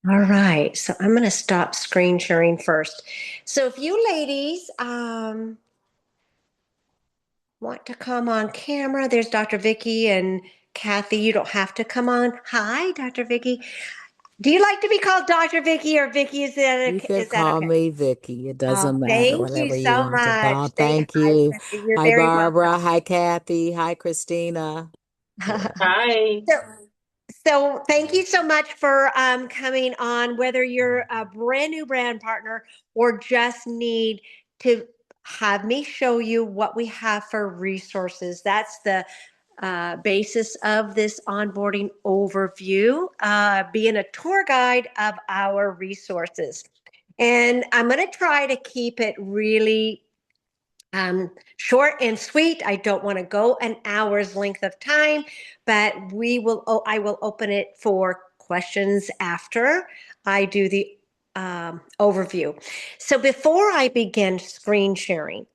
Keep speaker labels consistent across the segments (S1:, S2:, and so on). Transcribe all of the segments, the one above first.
S1: All right, so I'm going to stop screen sharing first. So if you ladies want to come on camera, there's Dr. Vicky and Kathy. You don't have to come on. Hi, Dr. Vicky. Do you like to be called Dr. Vicky or Vicky?
S2: You can
S1: Is that
S2: call
S1: okay?
S2: me Vicky. It
S1: Oh,
S2: doesn't matter,
S1: thank you
S2: whatever you
S1: so
S2: want to
S1: much.
S2: call. Thank
S1: Hi,
S2: you.
S1: you're
S2: Hi,
S1: very welcome.
S2: Barbara. Hi, Kathy. Hi, Christina. Yeah.
S3: Hi.
S1: So, so thank you so much for coming on, whether you're a brand new brand partner or just need to have me show you what we have for resources. That's the basis of this onboarding overview, being a tour guide of our resources. And I'm going to try to keep it really short and sweet. I don't want to go an hour's length of time, but I will open it for questions after I do the overview. So before I begin screen sharing,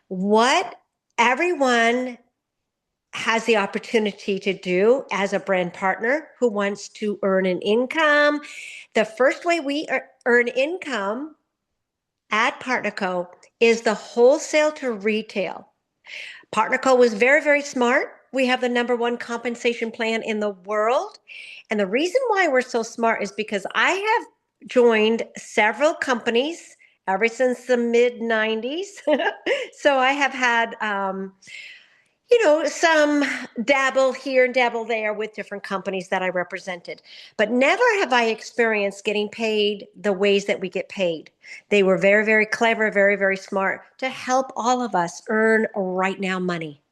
S1: what everyone has the opportunity to do as a brand partner who wants to earn an income. The first way we earn income at PartnerCo is the wholesale to retail. PartnerCo was very, very smart. We have the number one compensation plan in the world. And the reason why we're so smart is because I have joined several companies ever since the mid 90s. So I have had some dabble here and dabble there with different companies that I represented. But never have I experienced getting paid the ways that we get paid. They were very, very clever, very, very smart to help all of us earn right now money.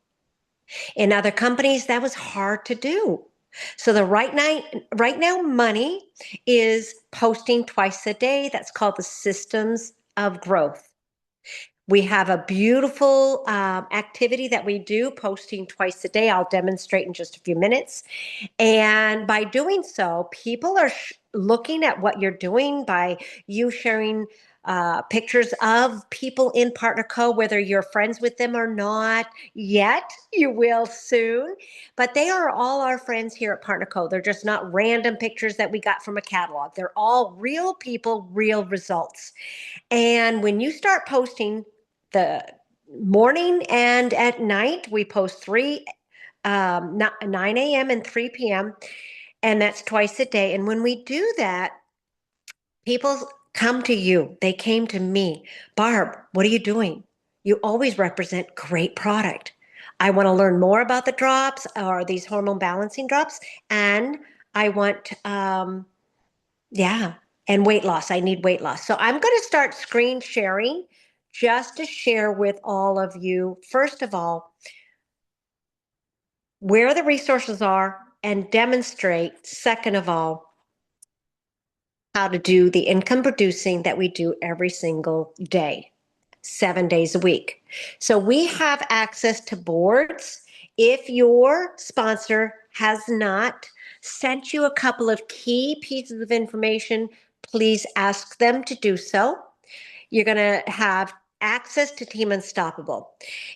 S1: In other companies, that was hard to do. So the right now money is posting twice a day. That's called the systems of growth. We have a beautiful activity that we do, posting twice a day. I'll demonstrate in just a few minutes. And by doing so, people are looking at what you're doing by you sharing pictures of people in Partner Co, whether you're friends with them or not yet. You will soon. But they are all our friends here at Partner Co. They're just not random pictures that we got from a catalog. They're all real people, real results. And when you start posting the morning and at night, we post 9 a.m. and 3 p.m. And that's twice a day. And when we do that, people come to you. They came to me. Barb, what are you doing? You always represent great product. I want to learn more about the drops or these hormone balancing drops. And I want, yeah, and weight loss. I need weight loss. So I'm going to start screen sharing just to share with all of you, first of all, where the resources are and demonstrate, second of all, how to do the income producing that we do every single day, 7 days a week. So we have access to boards. If your sponsor has not sent you a couple of key pieces of information, please ask them to do so. You're going to have access to Team Unstoppable.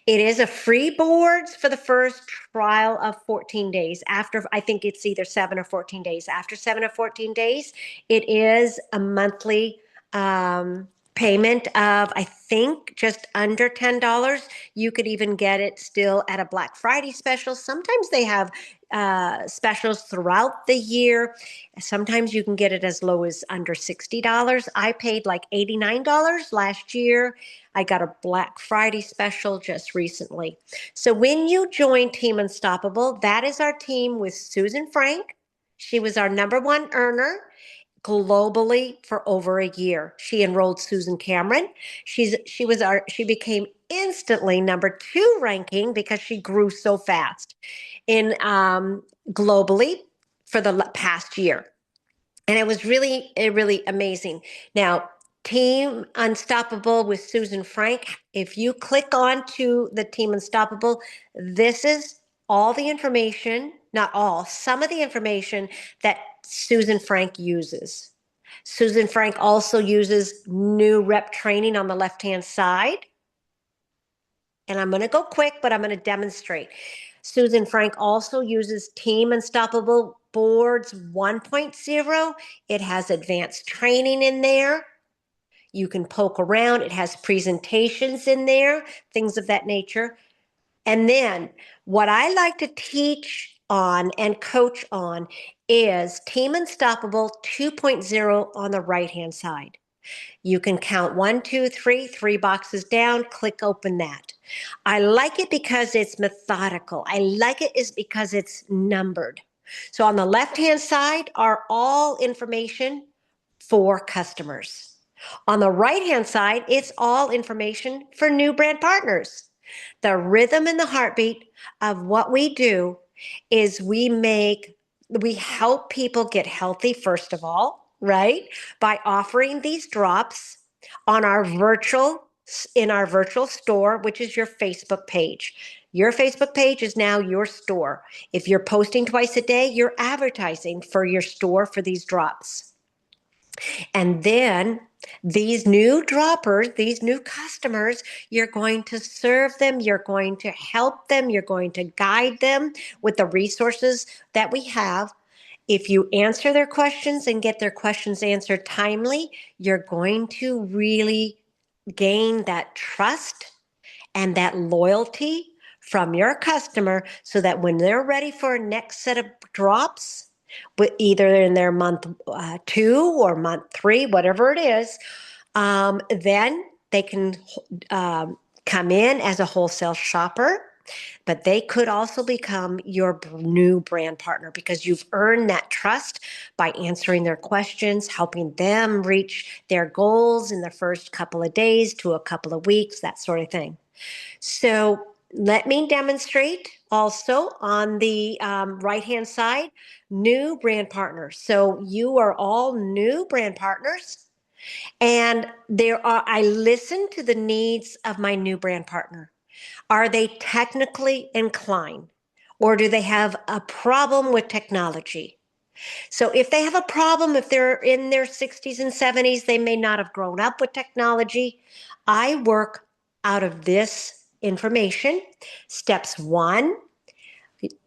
S1: It is a free boards for the first trial of 14 days. After, I think it's either 7 or 14 days. After 7 or 14 days, it is a monthly payment of, I think, just under $10. You could even get it still at a Black Friday special. Sometimes they have specials throughout the year. Sometimes you can get it as low as under $60. I paid like $89 last year. I got a Black Friday special just recently. So when you join Team Unstoppable, that is our team with Susan Frank. She was our number one earner globally for over a year. She enrolled Susan Cameron. She became instantly number two ranking because she grew so fast in globally for the past year. And it was really amazing. Now, Team Unstoppable with Susan Frank, if you click on to the Team Unstoppable, this is all the information, not all, some of the information that Susan Frank uses. Susan Frank also uses new rep training on the left-hand side. And I'm going to go quick, but I'm going to demonstrate. Susan Frank also uses Team Unstoppable Boards 1.0. It has advanced training in there. You can poke around. It has presentations in there, things of that nature. And then what I like to teach on and coach on is Team Unstoppable 2.0 on the right-hand side. You can count 1, 2, 3, 3 boxes down, click open that. I like it because it's methodical. I like it is because it's numbered. So on the left-hand side are all information for customers. On the right-hand side, it's all information for new brand partners. The rhythm and the heartbeat of what we do is we help people get healthy, first of all, right? By offering these drops on in our virtual store, which is your Facebook page. Your Facebook page is now your store. If you're posting twice a day, you're advertising for your store for these drops. And then these new droppers, these new customers, you're going to serve them, you're going to help them, you're going to guide them with the resources that we have. If you answer their questions and get their questions answered timely, you're going to really gain that trust and that loyalty from your customer so that when they're ready for a next set of drops, with either in their month 2 or month 3, whatever it is, then they can come in as a wholesale shopper, but they could also become your new brand partner because you've earned that trust by answering their questions, helping them reach their goals in the first couple of days to a couple of weeks, that sort of thing. So let me demonstrate also on the right-hand side, new brand partners. So you are all new brand partners. And I listen to the needs of my new brand partner. Are they technically inclined? Or do they have a problem with technology? So if they have a problem, if they're in their 60s and 70s, they may not have grown up with technology. I work out of this information. Steps 1,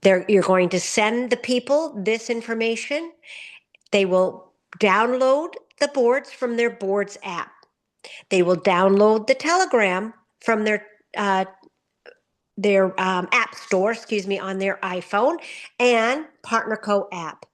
S1: you're going to send the people this information. They will download the boards from their boards app. They will download the Telegram from their app store, on their iPhone, and PartnerCo app.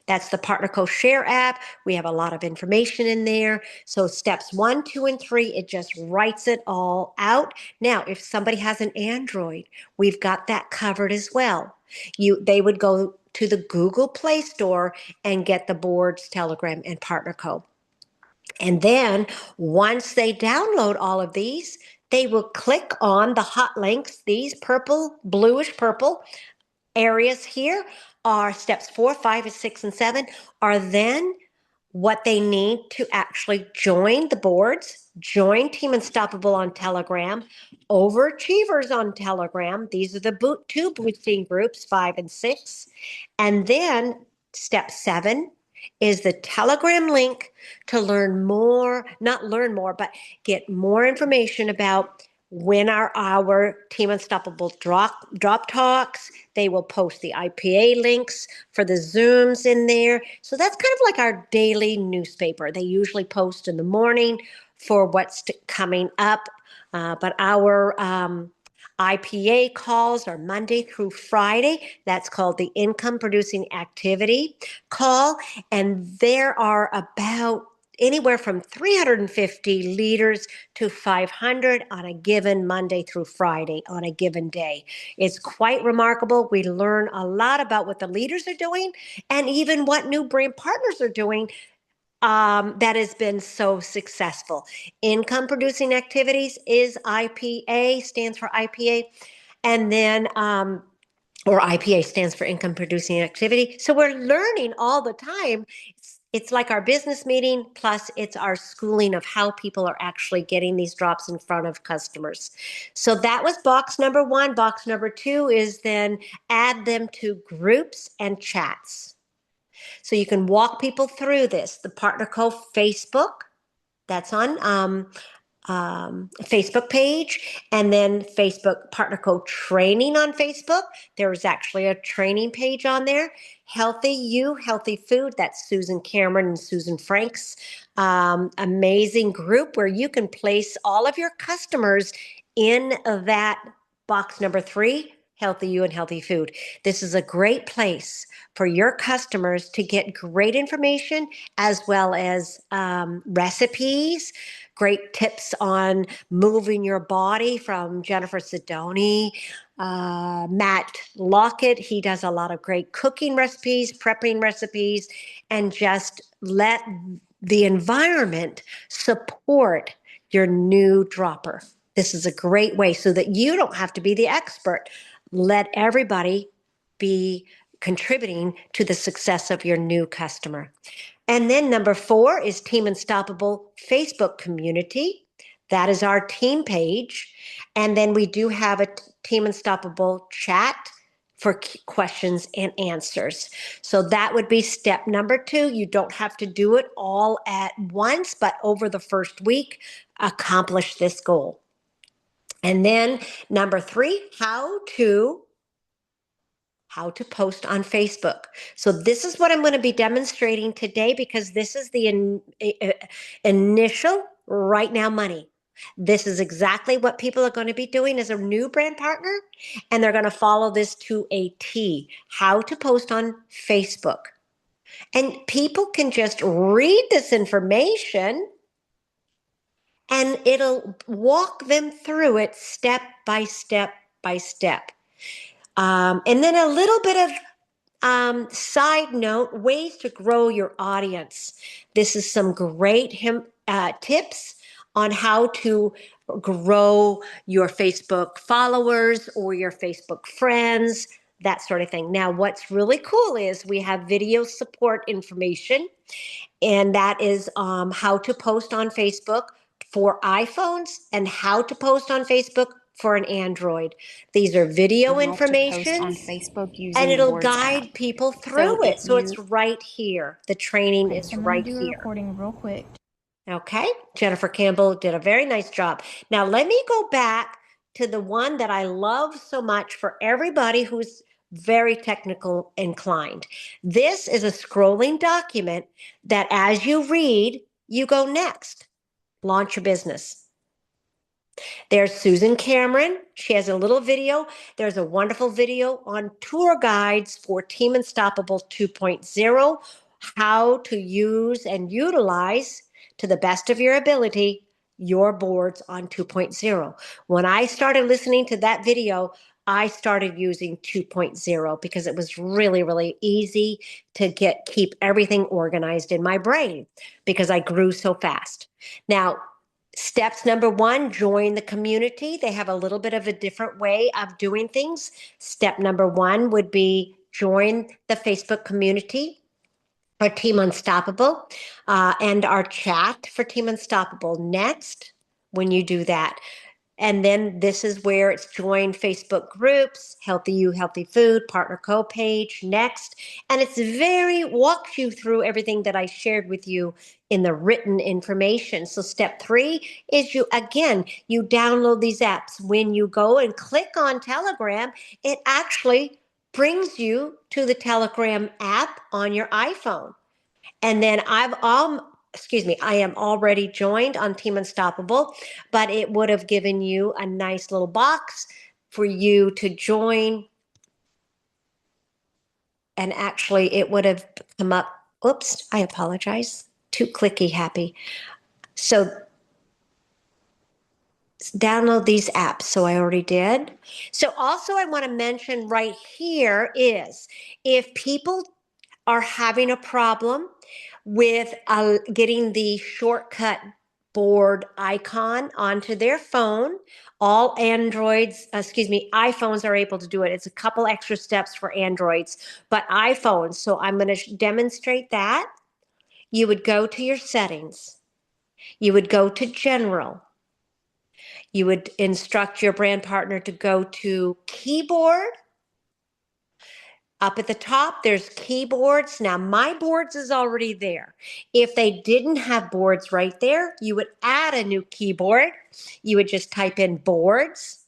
S1: That's the PartnerCo Share app. We have a lot of information in there. So steps 1, 2, and 3, it just writes it all out. Now, if somebody has an Android, we've got that covered as well. They would go to the Google Play Store and get the boards, Telegram, and PartnerCo. And then once they download all of these, they will click on the hot links, these purple, bluish purple areas here are steps 4, 5, 6, and 7 are then what they need to actually join the boards, join Team Unstoppable on Telegram, Overachievers on Telegram. These are the two boosting groups, 5 and 6. And then step 7 is the Telegram link to learn more, not learn more, but get more information about when our Team Unstoppable drop talks. They will post the IPA links for the Zooms in there. So that's kind of like our daily newspaper. They usually post in the morning for what's coming up. But our IPA calls are Monday through Friday. That's called the Income Producing Activity call. And there are about anywhere from 350 leaders to 500 on a given Monday through Friday on a given day. It's quite remarkable. We learn a lot about what the leaders are doing and even what new brand partners are doing that has been so successful. Income producing activities is IPA, stands for IPA. And then or IPA stands for income producing activity. So we're learning all the time. It's like our business meeting, plus it's our schooling of how people are actually getting these drops in front of customers. So that was box number 1. Box number 2 is then add them to groups and chats. So you can walk people through this. The PartnerCo Facebook, that's on Facebook page, and then Facebook Partner Code Training on Facebook. There's actually a training page on there. Healthy You, Healthy Food. That's Susan Cameron and Susan Frank's amazing group where you can place all of your customers in that box number 3, Healthy You and Healthy Food. This is a great place for your customers to get great information as well as recipes, great tips on moving your body from Jennifer Sidoni. Matt Lockett, he does a lot of great cooking recipes, prepping recipes, and just let the environment support your new dropper. This is a great way so that you don't have to be the expert. Let everybody be contributing to the success of your new customer. And then number 4 is Team Unstoppable Facebook community. That is our team page. And then we do have a Team Unstoppable chat for questions and answers. So that would be step number 2. You don't have to do it all at once, but over the first week, accomplish this goal. And then number 3, how to post on Facebook. So this is what I'm going to be demonstrating today because this is the initial right now money. This is exactly what people are going to be doing as a new brand partner, and they're going to follow this to a T. How to post on Facebook. And people can just read this information and it'll walk them through it step by step by step. And then a little bit of side note, ways to grow your audience. This is some great tips on how to grow your Facebook followers or your Facebook friends, that sort of thing. Now, what's really cool is we have video support information, and that is how to post on Facebook for iPhones and how to post on Facebook for an Android. These are video
S3: How to post
S1: information
S3: on Facebook using
S1: and
S3: the
S1: it'll
S3: Words
S1: guide
S3: app.
S1: people
S3: So
S1: through
S3: if
S1: it. So it's
S3: you
S1: right here. The training
S3: okay,
S1: is
S3: so I'm
S1: right
S3: gonna do a
S1: here.
S3: recording real quick.
S1: Okay. Jennifer Campbell did a very nice job. Now let me go back to the one that I love so much for everybody who's very technical inclined. This is a scrolling document that as you read, you go next. Launch your business. There's Susan Cameron. She has a little video. There's a wonderful video on tour guides for Team Unstoppable 2.0, how to use and utilize to the best of your ability your boards on 2.0. When I started listening to that video, I started using 2.0 because it was really, really easy to keep everything organized in my brain because I grew so fast. Now, steps number 1, join the community. They have a little bit of a different way of doing things. Step number 1 would be join the Facebook community for Team Unstoppable and our chat for Team Unstoppable. Next, when you do that, and then this is where it's join Facebook groups, Healthy You, Healthy Food, Partner Co page, next. And it's walks you through everything that I shared with you in the written information. So step 3 is you download these apps. When you go and click on Telegram, it actually brings you to the Telegram app on your iPhone. And then I am already joined on Team Unstoppable, but it would have given you a nice little box for you to join. And actually, it would have come up. Oops, I apologize. Too clicky happy. So download these apps. So I already did. So also, I want to mention right here is if people are having a problem with getting the shortcut board icon onto their phone. All iPhones are able to do it. It's a couple extra steps for Androids, but iPhones. So I'm going to demonstrate that. You would go to your settings. You would go to general. You would instruct your brand partner to go to keyboard, Up at the top, there's keyboards. Now, my boards is already there. If they didn't have boards right there, you would add a new keyboard. You would just type in boards.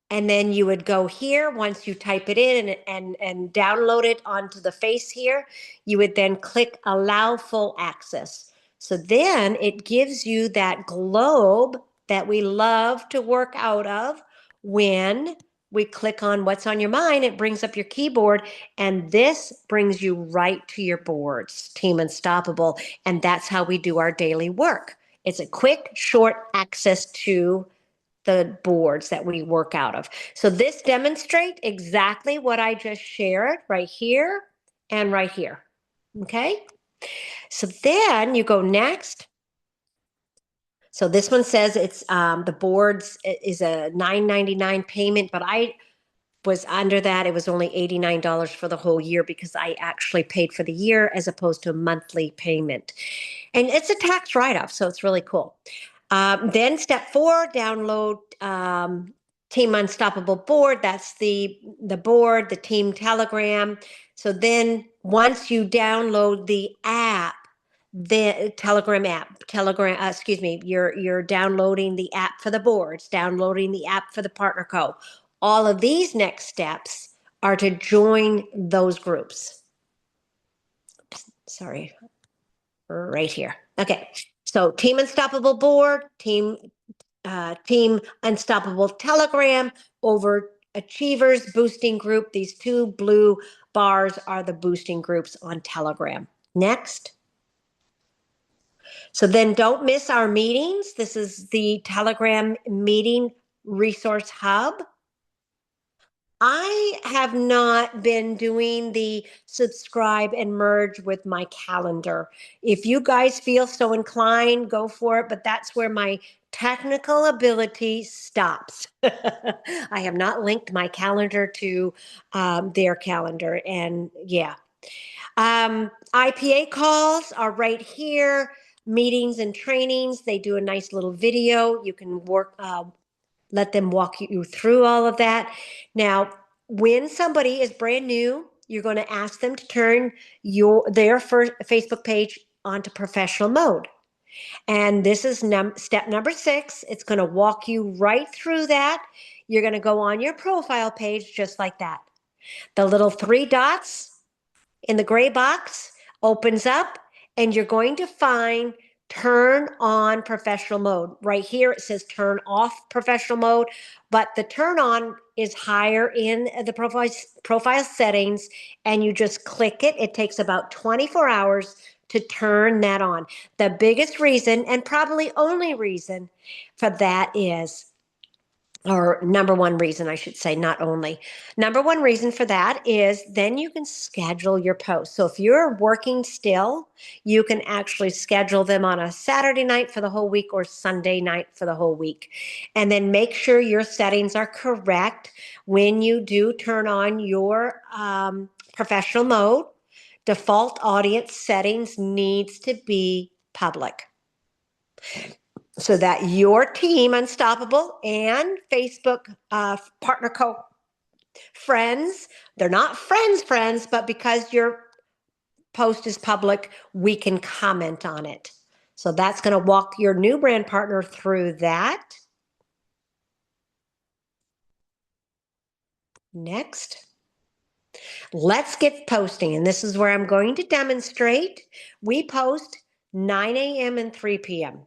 S1: And then you would go here. Once you type it in and download it onto the face here, you would then click allow full access. So then it gives you that globe that we love to work out of. When we click on what's on your mind, it brings up your keyboard, and this brings you right to your boards, Team Unstoppable. And that's how we do our daily work. It's a quick, short access to the boards that we work out of. So this demonstrates exactly what I just shared right here and right here. Okay. So then you go next. So this one says it's the boards is a $9.99 payment, but I was under that. It was only $89 for the whole year because I actually paid for the year as opposed to a monthly payment. And it's a tax write-off, so it's really cool. Then step 4, download Team Unstoppable board. That's the board, the team Telegram. So then once you download the app, the Telegram app, excuse me, you're downloading the app for the boards, downloading the app for the partner co. All of these next steps are to join those groups. Sorry, right here. Okay, so Team Unstoppable board, Team Unstoppable Telegram, Overachievers boosting group. These two blue bars are the boosting groups on Telegram. Next. So then don't miss our meetings. This is the Telegram meeting resource hub. I have not been doing the subscribe and merge with my calendar. If you guys feel so inclined, go for it, but that's where my technical ability stops. I have not linked my calendar to their calendar, and yeah. IPA calls are right here. Meetings and trainings, they do a nice little video. You can let them walk you through all of that. Now, when somebody is brand new, you're going to ask them to turn their first Facebook page onto professional mode. And this is step number 6. It's going to walk you right through that. You're going to go on your profile page just like that. The little 3 dots in the gray box opens up, and you're going to find turn on professional mode. Right here it says turn off professional mode, but the turn on is higher in the profile settings, and you just click it. It takes about 24 hours to turn that on. The biggest reason, and probably only reason for that is, or number one reason, I should say, not only. Number one reason for that is then you can schedule your posts. So if you're working still, you can actually schedule them on a Saturday night for the whole week or Sunday night for the whole week. And then make sure your settings are correct when you do turn on your professional mode. Default audience settings needs to be public, so that your team Unstoppable and Facebook partner co friends, they're not friends, but because your post is public, we can comment on it. So that's going to walk your new brand partner through that. Next. Let's get posting. And this is where I'm going to demonstrate. We post 9 a.m. and 3 p.m.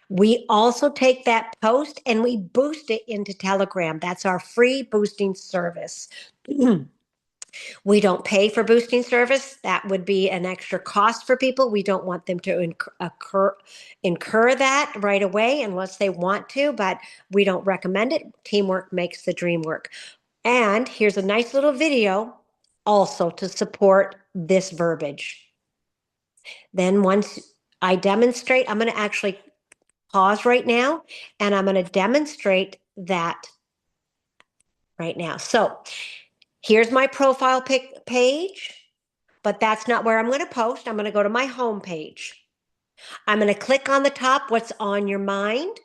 S1: We also take that post and we boost it into Telegram. That's our free boosting service. We don't pay for boosting service. That would be an extra cost for people. We don't want them to incur that right away unless they want to, but we don't recommend it. Teamwork makes the dream work. And here's a nice little video also to support this verbiage. Then once I demonstrate, I'm going to actually pause right now, and I'm going to demonstrate that right now. So here's my profile page, but that's not where I'm going to post. I'm going to go to my home page. I'm going to click on the top, what's on your mind.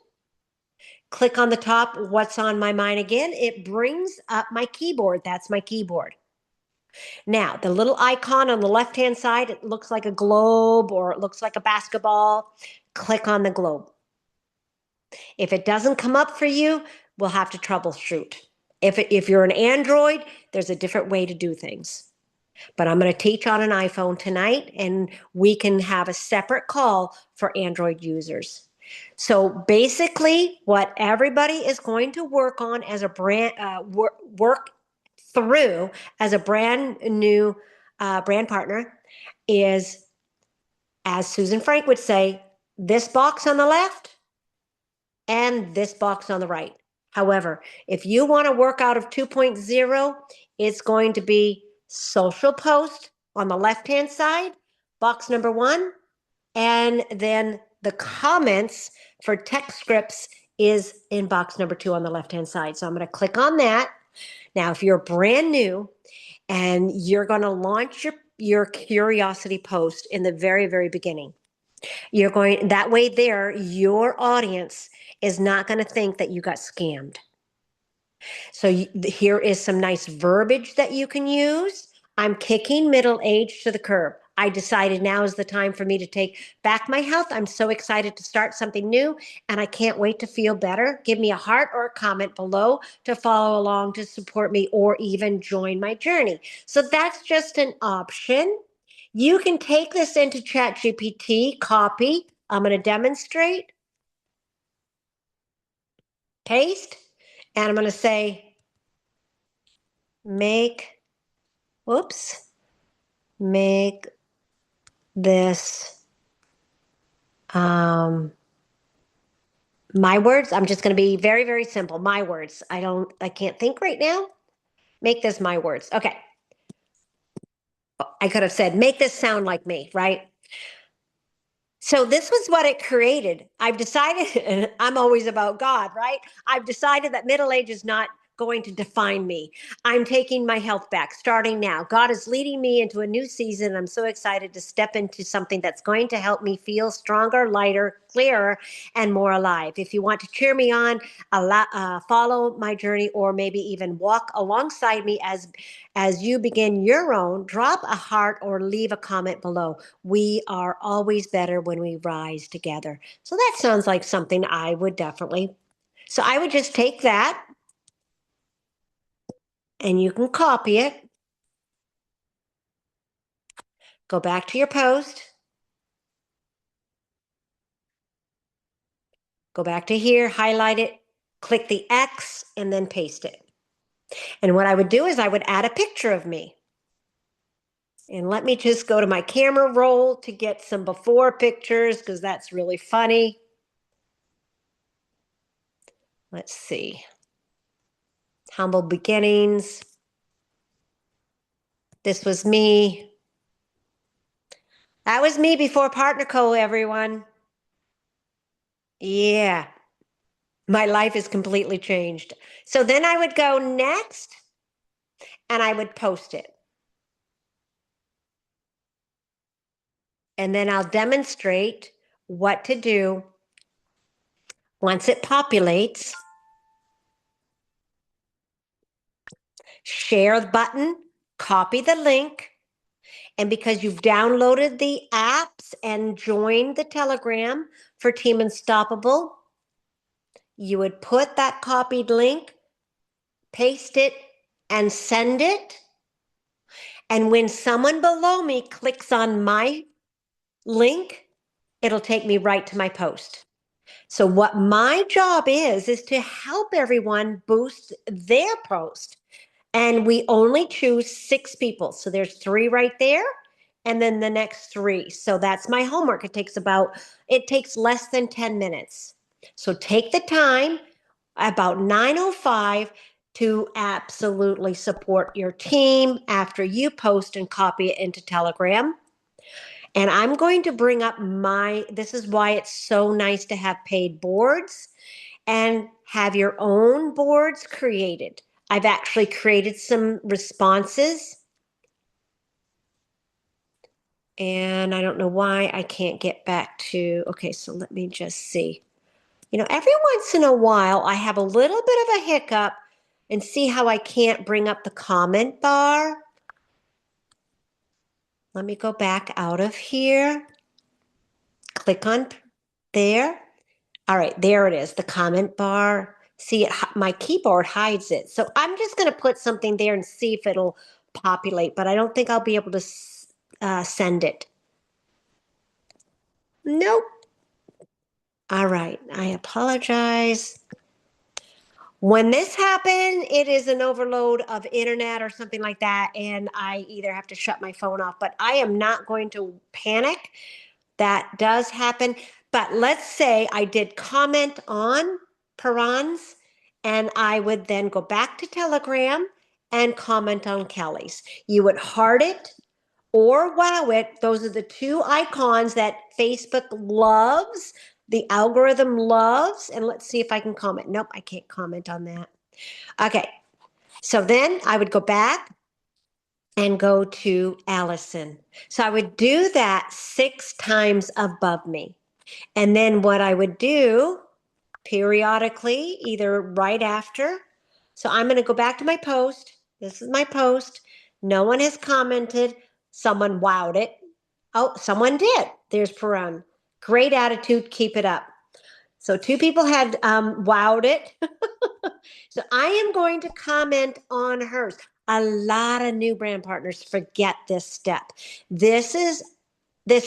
S1: click on the top, what's on my mind again, it brings up my keyboard. That's my keyboard. Now, the little icon on the left-hand side, it looks like a globe or it looks like a basketball. Click on the globe. If it doesn't come up for you, we'll have to troubleshoot. If you're an Android, there's a different way to do things. But I'm going to teach on an iPhone tonight, and we can have a separate call for Android users. So basically, what everybody is going to work on as a brand, work through as a brand new brand partner is, as Susan Frank would say, this box on the left and this box on the right. However, if you want to work out of 2.0, it's going to be social post on the left-hand side, box number 1, and then the comments for text scripts is in box number 2 on the left-hand side. So I'm going to click on that. Now, if you're brand new and you're going to launch your curiosity post in the very, very beginning, you're going that way there, your audience is not going to think that you got scammed. So here is some nice verbiage that you can use. I'm kicking middle age to the curb. I decided now is the time for me to take back my health. I'm so excited to start something new and I can't wait to feel better. Give me a heart or a comment below to follow along, to support me, or even join my journey. So that's just an option. You can take this into ChatGPT, copy. I'm going to demonstrate, paste, and I'm going to say, make this my words. I'm just going to be very, very simple. My words. I can't think right now. Make this my words. Okay. I could have said, make this sound like me, right? So this was what it created. I've decided, and I'm always about God, right? I've decided that middle age is not going to define me. I'm taking my health back starting now. God is leading me into a new season. I'm so excited to step into something that's going to help me feel stronger, lighter, clearer, and more alive. If you want to cheer me on, follow my journey, or maybe even walk alongside me as you begin your own, drop a heart or leave a comment below. We are always better when we rise together. So that sounds like something I would definitely. So I would just take that and you can copy it. Go back to your post. Go back to here, highlight it, click the X, and then paste it. And what I would do is I would add a picture of me. And let me just go to my camera roll to get some before pictures because that's really funny. Let's see. Humble beginnings. This was me. That was me before PartnerCo, everyone. Yeah. My life is completely changed. So then I would go next and I would post it. And then I'll demonstrate what to do once it populates. Share the button, copy the link. And because you've downloaded the apps and joined the Telegram for Team Unstoppable, you would put that copied link, paste it, and send it. And when someone below me clicks on my link, it'll take me right to my post. So what my job is to help everyone boost their post. And we only choose 6 people. So there's 3 right there. And then the next 3. So that's my homework. It takes less than 10 minutes. So take the time about 9:05 to absolutely support your team after you post and copy it into Telegram. And I'm going to bring up this is why it's so nice to have paid boards and have your own boards created. I've actually created some responses. And I don't know why I can't get back to, okay, so let me just see. Every once in a while, I have a little bit of a hiccup and see how I can't bring up the comment bar. Let me go back out of here. Click on there. All right, there it is, the comment bar. See, my keyboard hides it. So I'm just going to put something there and see if it'll populate, but I don't think I'll be able to send it. Nope. All right, I apologize. When this happens, it is an overload of internet or something like that, and I either have to shut my phone off, but I am not going to panic. That does happen. But let's say I did comment on Paran's, and I would then go back to Telegram and comment on Kelly's. You would heart it or wow it. Those are the two icons that Facebook loves, the algorithm loves. And let's see if I can comment. Nope, I can't comment on that. Okay, so then I would go back and go to Allison. So I would do that 6 times above me. And then what I would do periodically, either right after. So I'm going to go back to my post. This is my post. No one has commented. Someone wowed it. Oh, someone did. There's Perun. Great attitude. Keep it up. So 2 people had wowed it. So I am going to comment on hers. A lot of new brand partners forget this step. This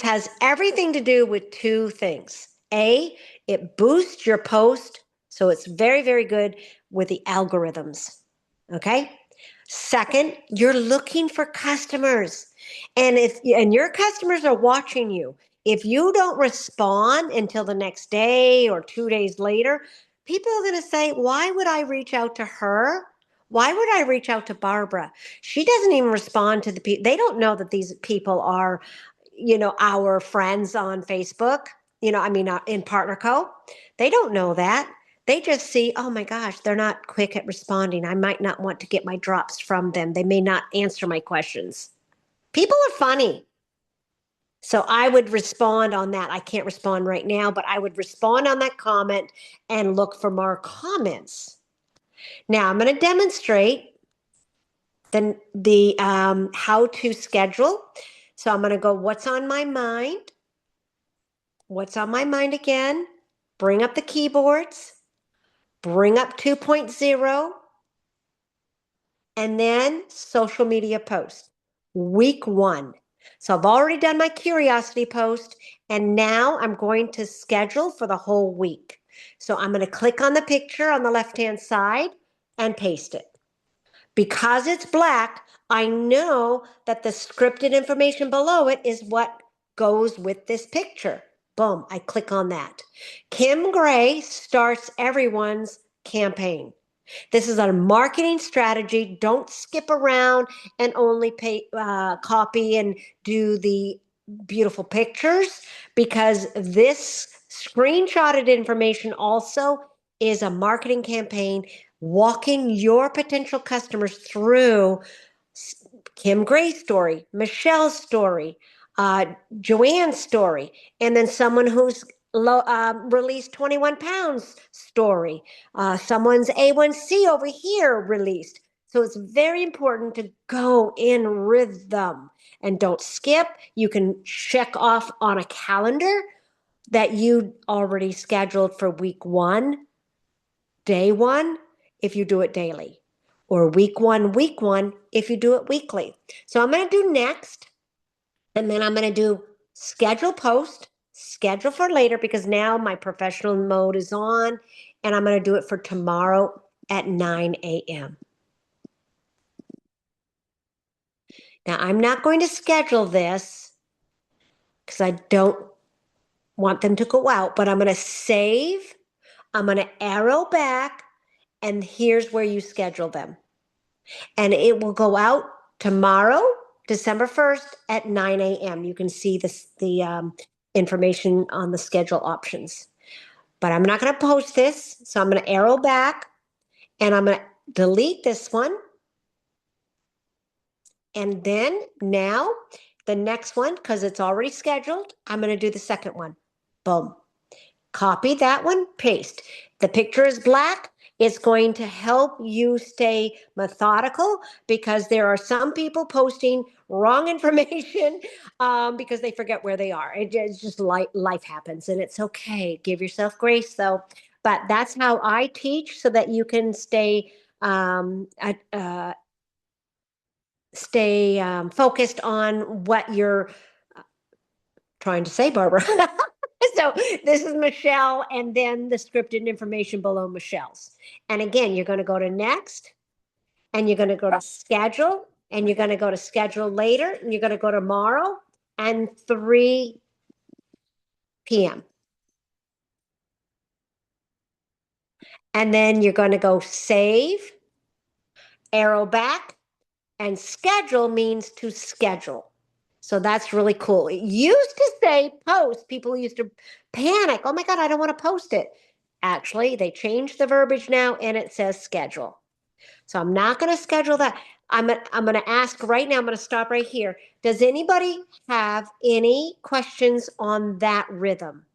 S1: has everything to do with 2 things. A, it boosts your post, so it's very, very good with the algorithms. Okay? Second, you're looking for customers. And your customers are watching you. If you don't respond until the next day or 2 days later, people are going to say, "Why would I reach out to her? Why would I reach out to Barbara? She doesn't even respond to the people." They don't know that these people are our friends on Facebook, in Partner Co. They don't know that. They just see, oh my gosh, they're not quick at responding. I might not want to get my drops from them. They may not answer my questions. People are funny. So I would respond on that. I can't respond right now, but I would respond on that comment and look for more comments. Now I'm going to demonstrate the how to schedule. So I'm going to go, what's on my mind? What's on my mind again? Bring up the keyboards, bring up 2.0, and then social media post. Week 1. So I've already done my curiosity post, and now I'm going to schedule for the whole week. So I'm going to click on the picture on the left-hand side and paste it. Because it's black, I know that the scripted information below it is what goes with this picture. Boom, I click on that. Kim Gray starts everyone's campaign. This is a marketing strategy. Don't skip around and only copy and do the beautiful pictures, because this screenshotted information also is a marketing campaign walking your potential customers through Kim Gray's story, Michelle's story, Joanne's story, and then someone who's released 21 pounds story, someone's A1C over here released. So it's very important to go in rhythm and don't skip. You can check off on a calendar that you already scheduled for week 1, day 1, if you do it daily, or week 1, if you do it weekly. So I'm going to do next, and then I'm going to do schedule post, schedule for later, because now my professional mode is on, and I'm going to do it for tomorrow at 9 a.m. Now, I'm not going to schedule this because I don't want them to go out, but I'm going to save. I'm going to arrow back, and here's where you schedule them. And it will go out tomorrow, December 1st at 9 a.m. You can see the information on the schedule options. But I'm not going to post this, so I'm going to arrow back, and I'm going to delete this one. And then now the next one, because it's already scheduled, I'm going to do the second one. Boom. Copy that one, paste. The picture is black. It's going to help you stay methodical because there are some people posting wrong information because they forget where they are. It's just life happens and it's okay. Give yourself grace though. But that's how I teach so that you can stay focused on what you're trying to say, Barbara. So this is Michelle, and then the scripted information below Michelle's. And again, you're going to go to next, and you're going to go to schedule, and you're going to go to schedule later, and you're going to go tomorrow and 3 p.m. And then you're going to go save, arrow back, and schedule means to schedule. So that's really cool. It used to say post. People used to panic. Oh my God, I don't want to post it. Actually, they changed the verbiage now and it says schedule. So I'm not going to schedule that. I'm going to ask right now. I'm going to stop right here. Does anybody have any questions on that rhythm?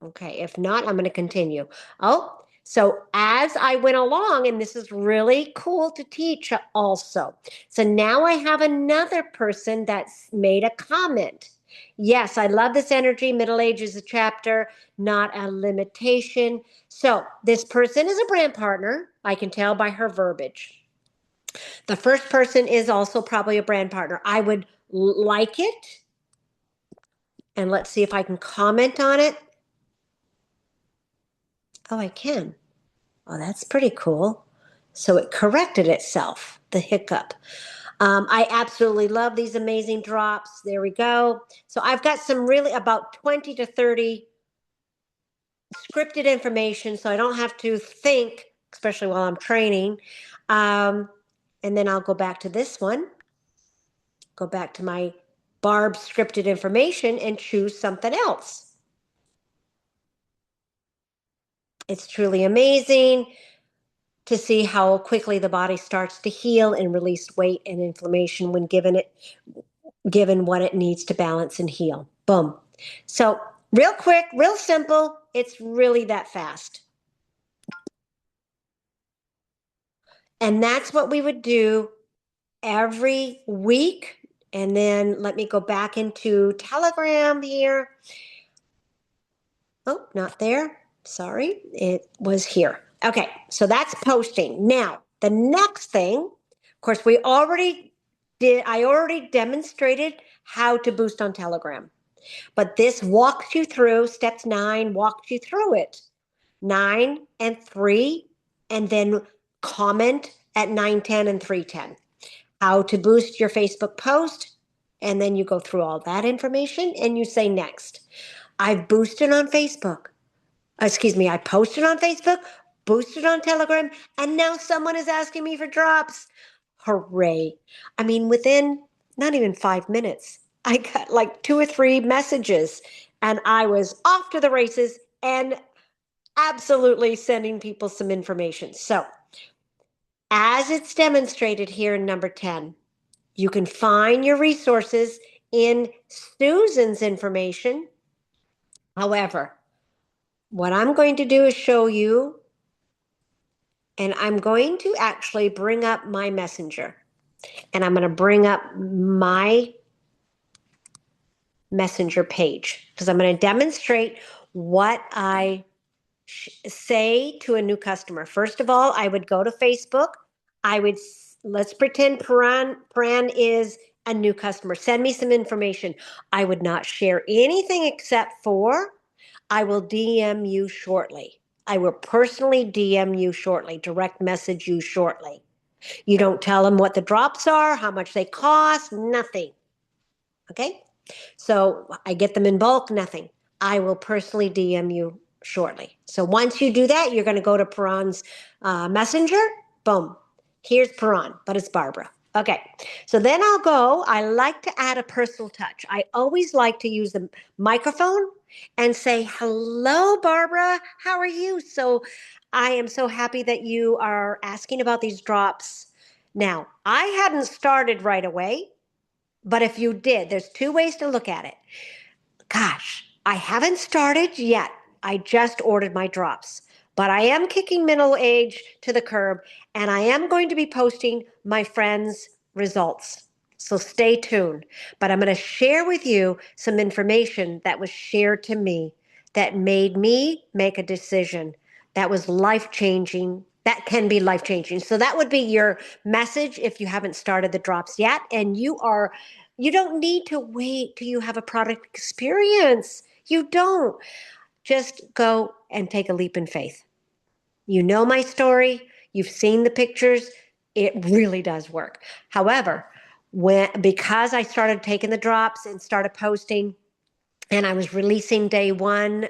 S1: Okay, if not, I'm going to continue. Oh, so as I went along, and this is really cool to teach also. So now I have another person that's made a comment. Yes, I love this energy. Middle age is a chapter, not a limitation. So this person is a brand partner. I can tell by her verbiage. The first person is also probably a brand partner. I would like it. And let's see if I can comment on it. Oh, I can. Oh, that's pretty cool. So it corrected itself, the hiccup. I absolutely love these amazing drops. There we go. So I've got some really about 20 to 30 scripted information so I don't have to think, especially while I'm training. And then I'll go back to this one, go back to my Barb scripted information and choose something else. It's truly amazing to see how quickly the body starts to heal and release weight and inflammation when given what it needs to balance and heal. Boom. So real quick, real simple. It's really that fast. And that's what we would do every week. And then let me go back into Telegram here. Oh, not there. Sorry. It was here. Okay. So that's posting. Now, the next thing, of course, I already demonstrated how to boost on Telegram. But this walks you through steps 9, walks you through it. 9 and 3, and then comment at 9:10 and 3:10. How to boost your Facebook post, and then you go through all that information and you say next. I've boosted on Facebook. Excuse me, I posted on Facebook, boosted on Telegram, and now someone is asking me for drops. Hooray. I mean, within not even 5 minutes, I got like 2 or 3 messages and I was off to the races and absolutely sending people some information. So, as it's demonstrated here in number 10, you can find your resources in Susan's information. However, what I'm going to do is show you, and I'm going to actually bring up my messenger, and I'm going to bring up my messenger page because I'm going to demonstrate what I say to a new customer. First of all, I would go to Facebook. Let's pretend Pran is a new customer. Send me some information. I would not share anything except for I will DM you shortly. I will personally DM you shortly, direct message you shortly. You don't tell them what the drops are, how much they cost, nothing. Okay? So I get them in bulk, nothing. I will personally DM you shortly. So once you do that, you're going to go to Paran's messenger. Boom. Here's Paran, but it's Barbara. Okay. So then I like to add a personal touch. I always like to use the microphone and say, hello, Barbara. How are you? So I am so happy that you are asking about these drops. Now, I hadn't started right away. But if you did, there's two ways to look at it. Gosh, I haven't started yet. I just ordered my drops, but I am kicking middle age to the curb, and I am going to be posting my friends' results. So stay tuned. But I'm going to share with you some information that was shared to me that made me make a decision that was life changing. That can be life changing. So that would be your message if you haven't started the drops yet. And you don't need to wait till you have a product experience. You don't. Just go and take a leap in faith. You know my story. You've seen the pictures. It really does work. However, because I started taking the drops and started posting, and I was releasing day 1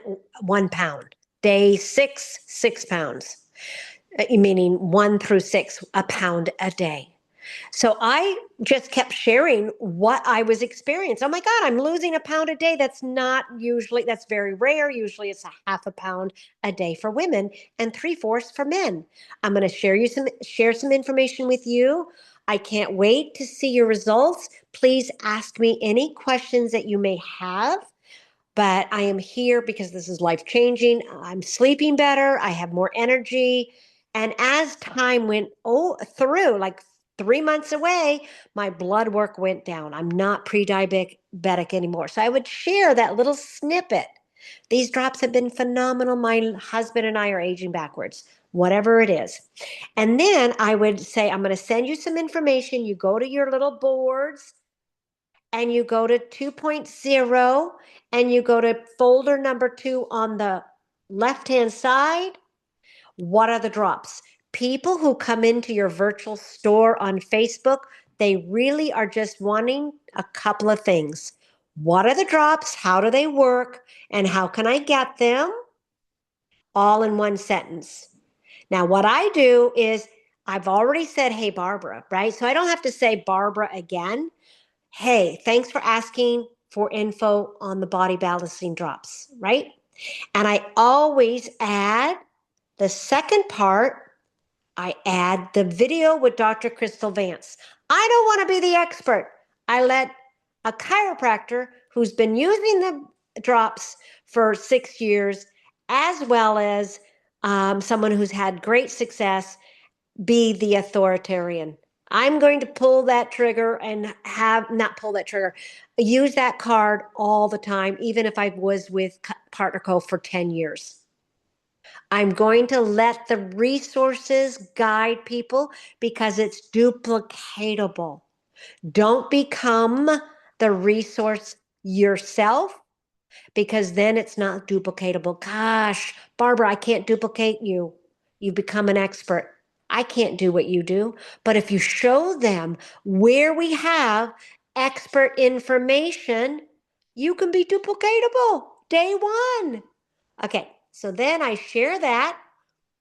S1: pound, day 6, 6 pounds, meaning 1 through 6, a pound a day. So I just kept sharing what I was experiencing. Oh my God, I'm losing a pound a day. That's very rare. Usually it's a half a pound a day for women and 3/4 for men. I'm going to share some information with you. I can't wait to see your results. Please ask me any questions that you may have. But I am here because this is life changing. I'm sleeping better. I have more energy. And as time went through, like 3 months away, my blood work went down. I'm not pre-diabetic anymore. So I would share that little snippet. These drops have been phenomenal. My husband and I are aging backwards, whatever it is. And then I would say, I'm going to send you some information. You go to your little boards and you go to 2.0 and you go to folder number 2 on the left-hand side. What are the drops? People who come into your virtual store on Facebook, they really are just wanting a couple of things. What are the drops? How do they work? And how can I get them? All in one sentence. Now, what I do is I've already said, hey, Barbara, right? So I don't have to say Barbara again. Hey, thanks for asking for info on the body balancing drops, right? And I always add the second part, I add the video with Dr. Crystal Vance. I don't want to be the expert. I let a chiropractor who's been using the drops for 6 years, as well as someone who's had great success, be the authoritarian. I'm going to pull that trigger and not pull that trigger, use that card all the time, even if I was with Partner Co for 10 years. I'm going to let the resources guide people because it's duplicatable. Don't become the resource yourself because then it's not duplicatable. Gosh, Barbara, I can't duplicate you. You become an expert. I can't do what you do. But if you show them where we have expert information, you can be duplicatable day one. Okay, so then I share that,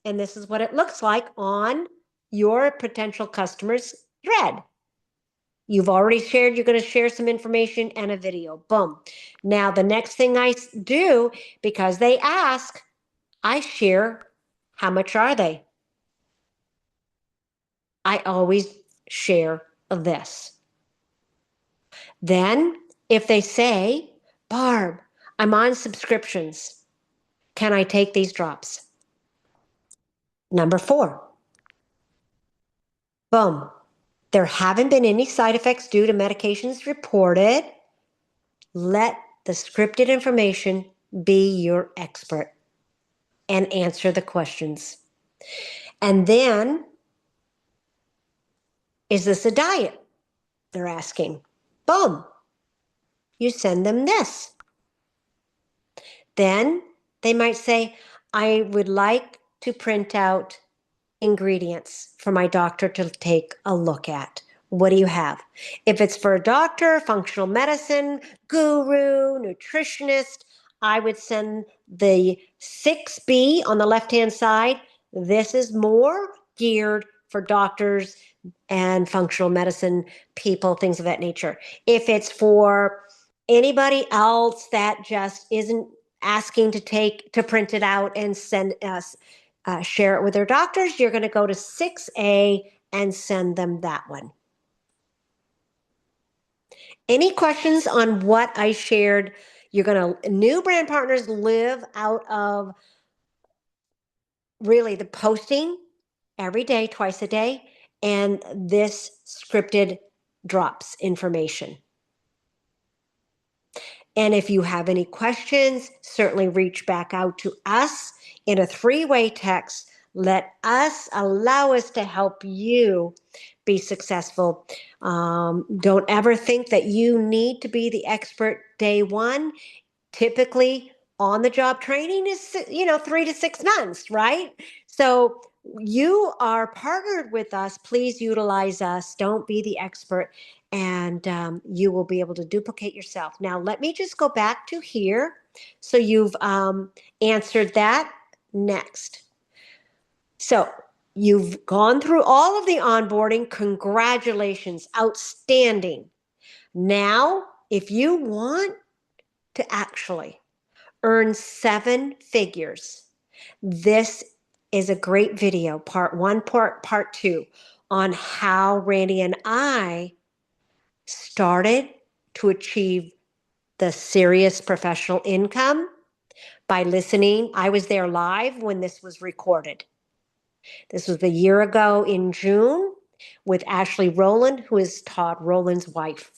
S1: and this is what it looks like on your potential customers thread. You've already shared, you're going to share some information and a video. Boom. Now, the next thing I do, because they ask, I share how much are they? I always share this. Then, if they say, Barb, I'm on subscriptions, can I take these drops? Number 4, boom. There haven't been any side effects due to medications reported. Let the scripted information be your expert and answer the questions. And then, is this a diet? They're asking. Boom. You send them this. Then they might say, I would like to print out ingredients for my doctor to take a look at. What do you have? If it's for a doctor, functional medicine, guru, nutritionist, I would send the 6B on the left-hand side. This is more geared for doctors and functional medicine people, things of that nature. If it's for anybody else that just isn't asking to print it out and send us, share it with their doctors, you're going to go to 6A and send them that one. Any questions on what I shared? New brand partners live out of really the posting every day, twice a day, and this scripted drops information. And if you have any questions, certainly reach back out to us in a three-way text. Allow us to help you be successful. Don't ever think that you need to be the expert day one. Typically, on the job training is 3 to 6 months, right? So you are partnered with us. Please utilize us. Don't be the expert, and you will be able to duplicate yourself. Now, let me just go back to here. So you've answered that. Next. So you've gone through all of the onboarding. Congratulations. Outstanding. Now, if you want to actually earn 7 figures, this is a great video, part one, part two, on how Randy and I started to achieve the serious professional income by listening. I was there live when this was recorded. This was a year ago in June with Ashley Rowland, who is Todd Rowland's wife.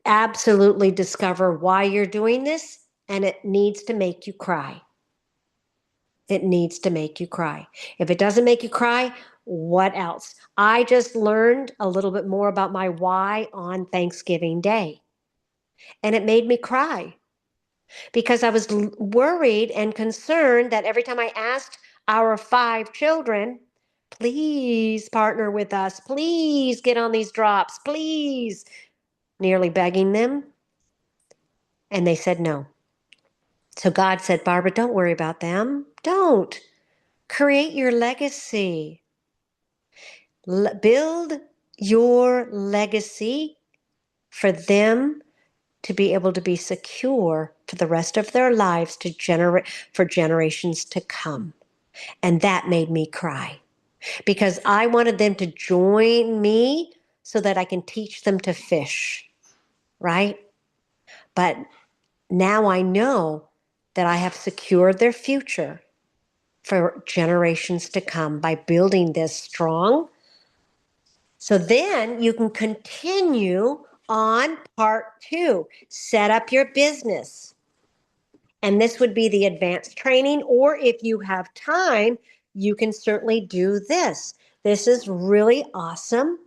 S1: Absolutely discover why you're doing this, and it needs to make you cry. It needs to make you cry. If it doesn't make you cry, what else? I just learned a little bit more about my why on Thanksgiving Day, and it made me cry because I was worried and concerned that every time I asked our 5 children, please partner with us, please get on these drops, please, nearly begging them, and they said no. So God said, Barbara, don't worry about them. Don't. Create your legacy. Build your legacy for them to be able to be secure for the rest of their lives for generations to come. And that made me cry because I wanted them to join me so that I can teach them to fish, right? But now I know that I have secured their future for generations to come by building this strong. So then you can continue on part two, set up your business. And this would be the advanced training, or if you have time, you can certainly do this. This is really awesome.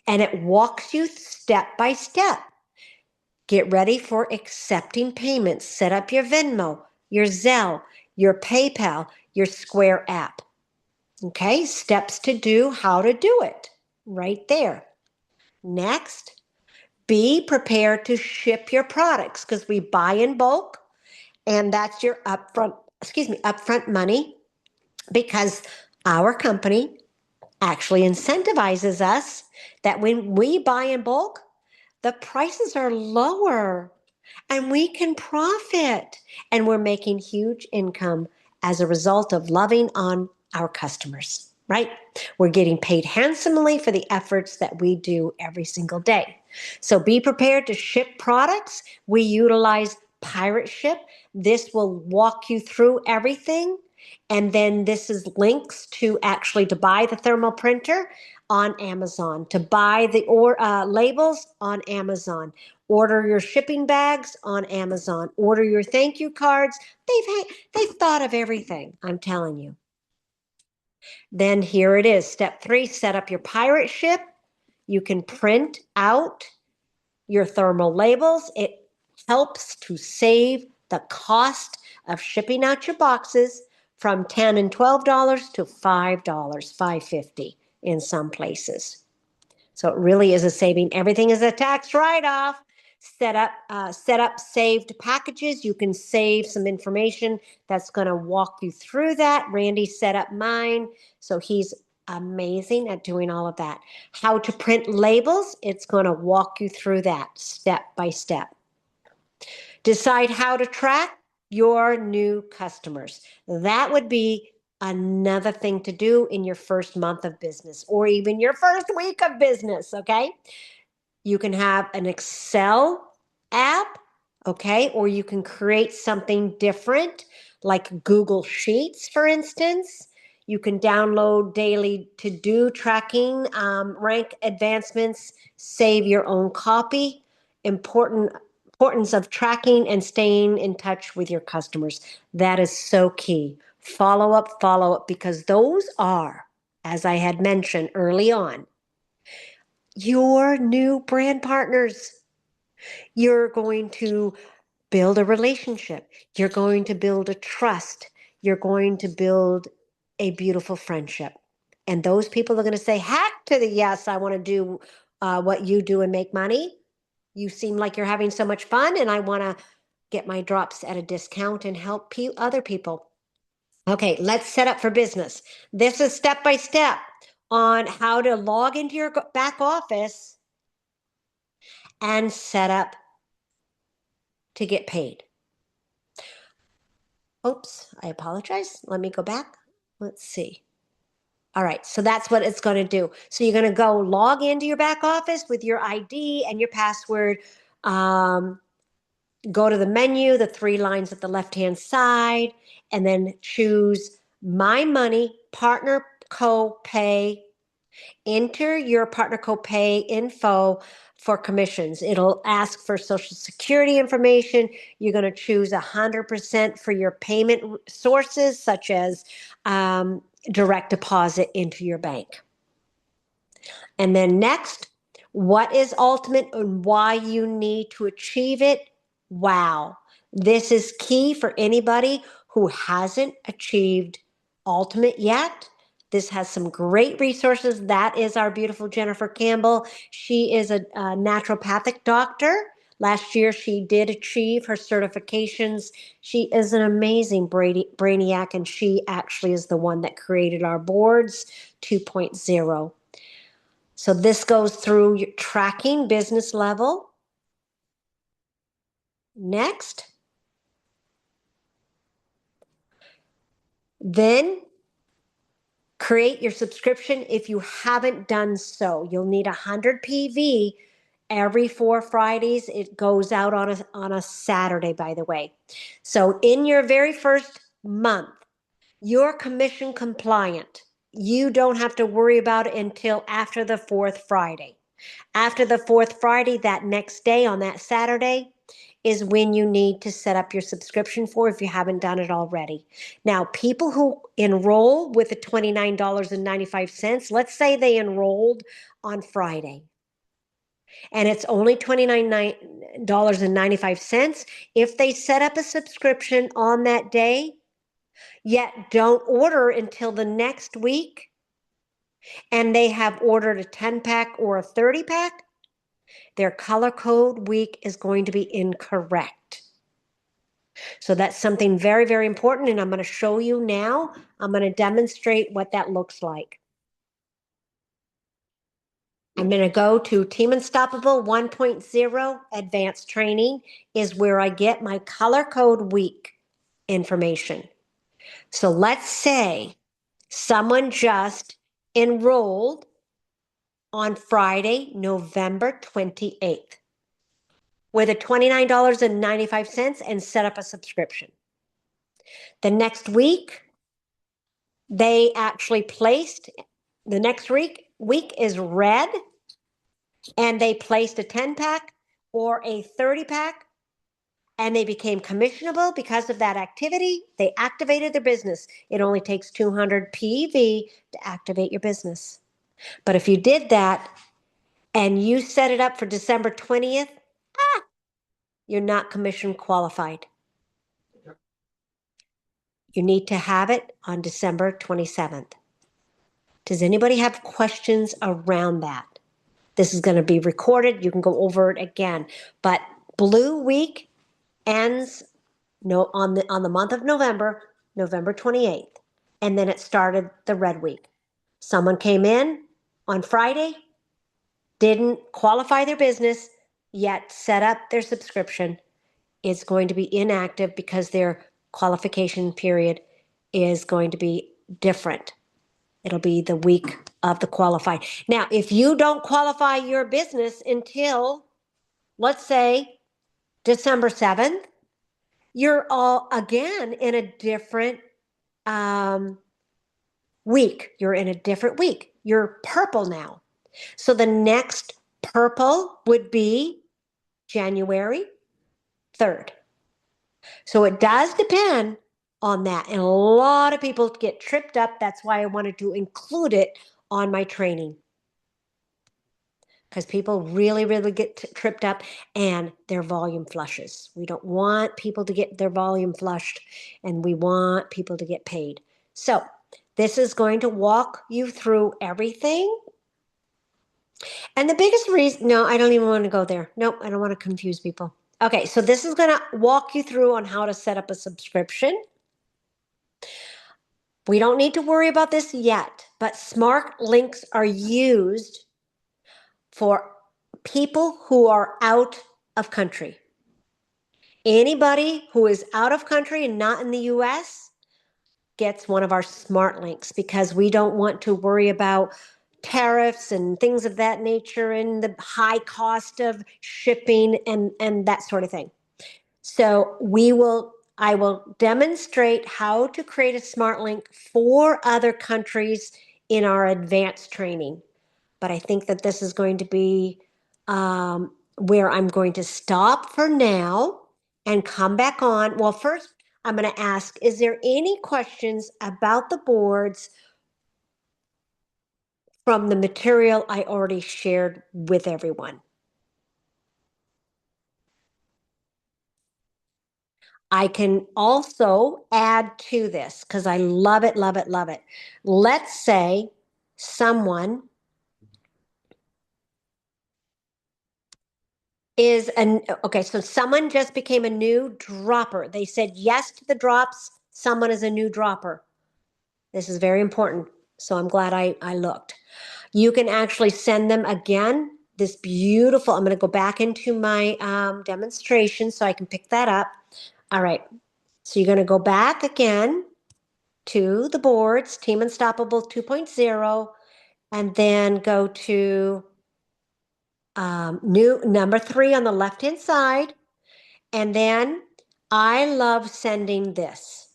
S1: And it walks you step by step. Get ready for accepting payments. Set up your Venmo, your Zelle, your PayPal, your Square app. Okay, steps to do, how to do it, right there. Next, be prepared to ship your products because we buy in bulk, and that's your upfront money, because our company actually incentivizes us that when we buy in bulk, the prices are lower and we can profit, and we're making huge income as a result of loving on our customers, right? We're getting paid handsomely for the efforts that we do every single day. So be prepared to ship products. We utilize Pirate Ship. This will walk you through everything. And then this is links to actually to buy the thermal printer on Amazon, to buy the labels on Amazon, order your shipping bags on Amazon, order your thank you cards. They've thought of everything, I'm telling you. Then here it is. Step 3, set up your Pirate Ship. You can print out your thermal labels. It helps to save the cost of shipping out your boxes from $10 and $12 to $5, $5.50 in some places. So it really is a saving. Everything is a tax write-off. Set up saved packages. You can save some information that's going to walk you through that. Randy set up mine, so he's amazing at doing all of that. How to print labels, it's going to walk you through that step by step. Decide how to track your new customers. That would be another thing to do in your first month of business or even your first week of business, okay? You can have an Excel app, okay? Or you can create something different like Google Sheets, for instance. You can download daily to-do tracking, rank advancements, save your own copy. Importance of tracking and staying in touch with your customers. That is so key. Follow up, because those are, as I had mentioned early on, your new brand partners. You're going to build a relationship. You're going to build a trust. You're going to build a beautiful friendship. And those people are going to say, heck to the yes, I want to do what you do and make money. You seem like you're having so much fun, and I want to get my drops at a discount and help other people. Okay, let's set up for business. This is step by step on how to log into your back office and set up to get paid. Oops, I apologize. Let me go back. Let's see. All right, so that's what it's going to do. So you're going to go log into your back office with your ID and your password. Go to the menu, the 3 lines at the left-hand side, and then choose My Money Partner Co-Pay. Enter your partner co-pay info for commissions. It'll ask for social security information. You're going to choose 100% for your payment sources, such as direct deposit into your bank. And then next, what is ultimate and why you need to achieve it? Wow. This is key for anybody who hasn't achieved ultimate yet. This has some great resources. That is our beautiful Jennifer Campbell. She is a naturopathic doctor. Last year, she did achieve her certifications. She is an amazing brainiac, and she actually is the one that created our boards 2.0. So this goes through your tracking business level. Next. Then create your subscription if you haven't done so. You'll need 100 PV every 4 Fridays. It goes out on a Saturday, by the way. So in your very first month, you're commission compliant. You don't have to worry about it until after the 4th Friday. After the 4th Friday, that next day on that Saturday, is when you need to set up your subscription for if you haven't done it already. Now, people who enroll with the $29.95, let's say they enrolled on Friday and it's only $29.95. If they set up a subscription on that day, yet don't order until the next week, and they have ordered a 10-pack or a 30-pack, their color code week is going to be incorrect. So that's something very, very important, and I'm going to show you now. I'm going to demonstrate what that looks like. I'm going to go to Team Unstoppable 1.0 Advanced Training is where I get my color code week information. So let's say someone just enrolled on Friday, November 28th with a $29.95 and set up a subscription. The next week, they actually placed, the next week is red, and they placed a 10-pack or a 30-pack, and they became commissionable because of that activity. They activated their business. It only takes 200 PV to activate your business. But if you did that and you set it up for December 20th, you're not commission qualified. You need to have it on December 27th. Does anybody have questions around that? This is going to be recorded. You can go over it again. But Blue Week ends on the month of November, November 28th. And then it started the Red Week. Someone came in on Friday, didn't qualify their business, yet set up their subscription. It's going to be inactive because their qualification period is going to be different. It'll be the week of the qualifying. Now, if you don't qualify your business until, let's say, December 7th, you're all again in a different week. You're in a different week. You're purple now. So the next purple would be January 3rd. So it does depend on that. And a lot of people get tripped up. That's why I wanted to include it on my training. Because people really, really get tripped up and their volume flushes. We don't want people to get their volume flushed, and we want people to get paid. So this is going to walk you through everything. And the biggest reason, no, I don't even want to go there. Nope, I don't want to confuse people. Okay, so this is going to walk you through on how to set up a subscription. We don't need to worry about this yet, but smart links are used for people who are out of country. Anybody who is out of country and not in the US gets one of our smart links, because we don't want to worry about tariffs and things of that nature and the high cost of shipping and that sort of thing. So I will demonstrate how to create a smart link for other countries in our advanced training. But I think that this is going to be where I'm going to stop for now and come back on. Well, first, I'm going to ask, is there any questions about the boards from the material I already shared with everyone? I can also add to this because I love it, love it, love it. Let's say someone okay, so someone just became a new dropper. They said yes to the drops. Someone is a new dropper. This is very important. So I'm glad I looked. You can actually send them again. This beautiful, I'm going to go back into my demonstration so I can pick that up. All right. So you're going to go back again to the boards, Team Unstoppable 2.0, and then go to new number 3 on the left-hand side. And then I love sending this.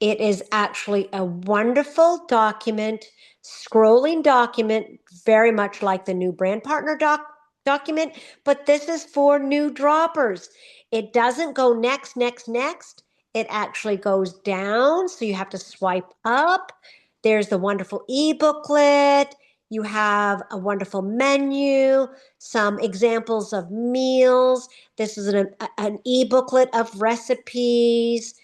S1: It is actually a wonderful document, scrolling document, very much like the new brand partner document, but this is for new droppers. It doesn't go next, next, next. It actually goes down, so you have to swipe up. There's the wonderful e-booklet. You have a wonderful menu, some examples of meals. This is an e-booklet of recipes.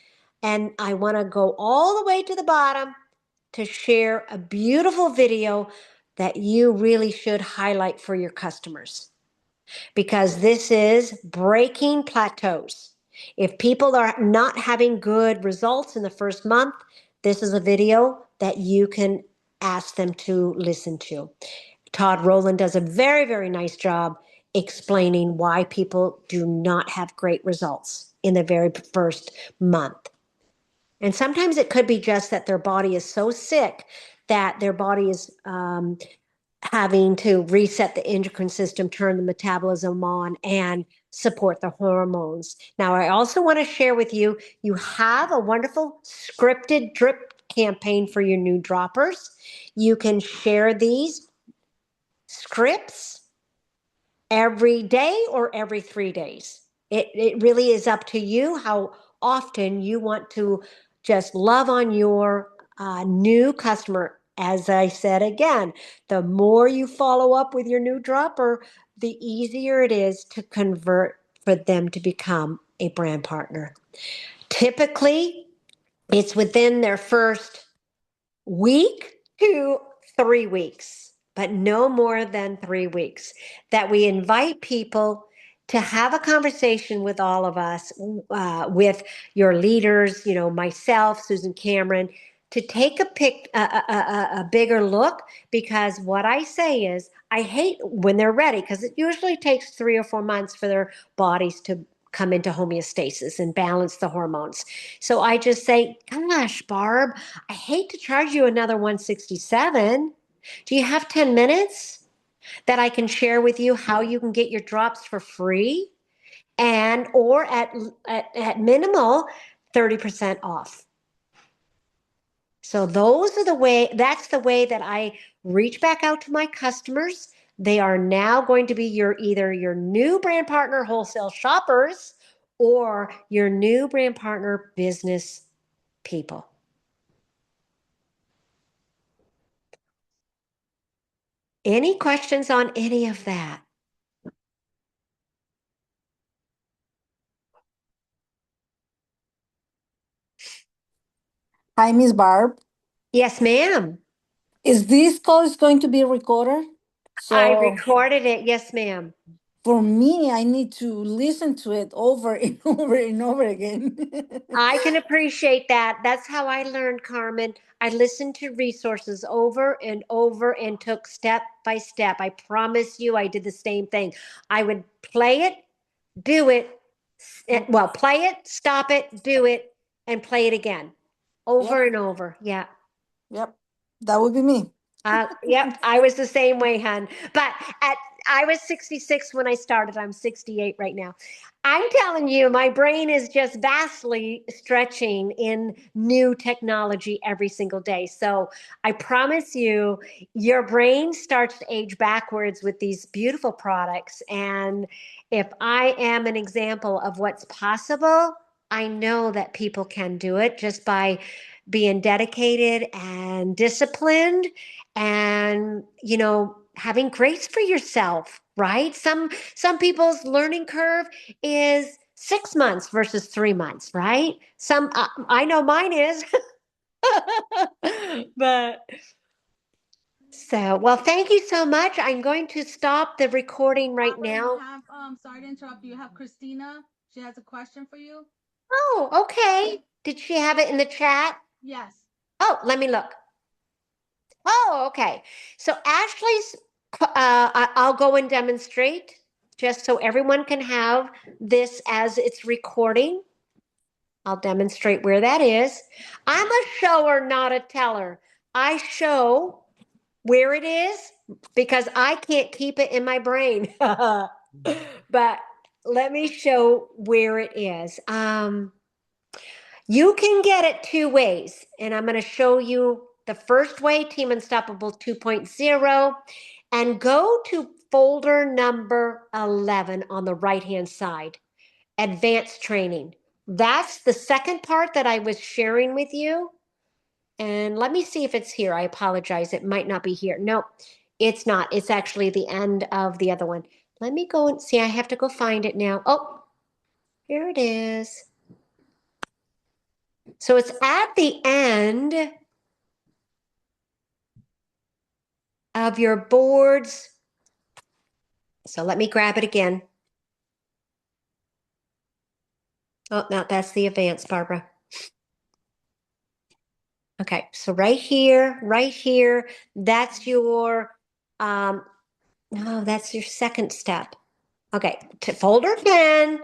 S1: And I want to go all the way to the bottom to share a beautiful video that you really should highlight for your customers, because this is breaking plateaus. If people are not having good results in the first month, this is a video that you can ask them to listen to. Todd Rowland does a very, very nice job explaining why people do not have great results in the very first month. And sometimes it could be just that their body is so sick that their body is having to reset the endocrine system, turn the metabolism on, and support the hormones. Now, I also want to share with you, you have a wonderful scripted drip campaign for your new droppers. You can share these scripts every day or every 3 days. It really is up to you how often you want to just love on your new customer. As I said again, the more you follow up with your new dropper, the easier it is to convert for them to become a brand partner. Typically, it's within their first week to 3 weeks, but no more than 3 weeks, that we invite people to have a conversation with all of us, with your leaders, myself, Susan Cameron, to take a bigger look, because what I say is I hate when they're ready, because it usually takes 3 or 4 months for their bodies to come into homeostasis and balance the hormones. So I just say, gosh, Barb, I hate to charge you another 167. Do you have 10 minutes that I can share with you how you can get your drops for free and or at minimal 30% off? So that's the way that I reach back out to my customers. They are now going to be either your new brand partner wholesale shoppers or your new brand partner business people. Any questions on any of that?
S3: Hi, Miss Barb.
S1: Yes, ma'am.
S3: Is this call is going to be recorded?
S1: I
S3: So
S1: recorded it. Yes, ma'am.
S3: for me, I need to listen to it over and over and over again.
S1: I can appreciate that. That's how I learned, Carmen. I listened to resources over and over and took step by step. I promise you, I did the same thing. I would play it, do it, well, play it, stop it, do it, and play it again over
S3: Yep,
S1: and over. Yeah.
S3: yep. That would be me.
S1: Yep, I was the same way, hun. But at I was 66 when I started. I'm 68 right now. I'm telling you, my brain is just vastly stretching in new technology every single day. So I promise you, your brain starts to age backwards with these beautiful products. And if I am an example of what's possible, I know that people can do it just by being dedicated and disciplined and having grace for yourself, right? Some people's learning curve is 6 months versus 3 months, right? Some I know mine is. But so, well, thank you so much. I'm going to stop the recording right
S2: Barbara,
S1: now.
S2: you have, sorry to interrupt you. You have Christina. She has a question for you.
S1: Oh, okay. Did she have it in the chat?
S2: Yes.
S1: Oh, let me look. Oh, okay. So Ashley's, I'll go and demonstrate just so everyone can have this as it's recording. I'll demonstrate where that is. I'm a shower, not a teller. I show where it is because I can't keep it in my brain. But let me show where it is. You can get it two ways, and I'm going to show you the first way, Team Unstoppable 2.0, and go to folder number 11 on the right-hand side, Advanced Training. That's the second part that I was sharing with you. And let me see if it's here. I apologize. It might not be here. No, it's not. It's actually the end of the other one. Let me go and see. I have to go find it now. Oh, here it is. So it's at the end of your boards. So let me grab it again. Oh, no, that's the advanced, Barbara. Okay, so right here, that's your, no, that's your second step. Okay, to folder 10,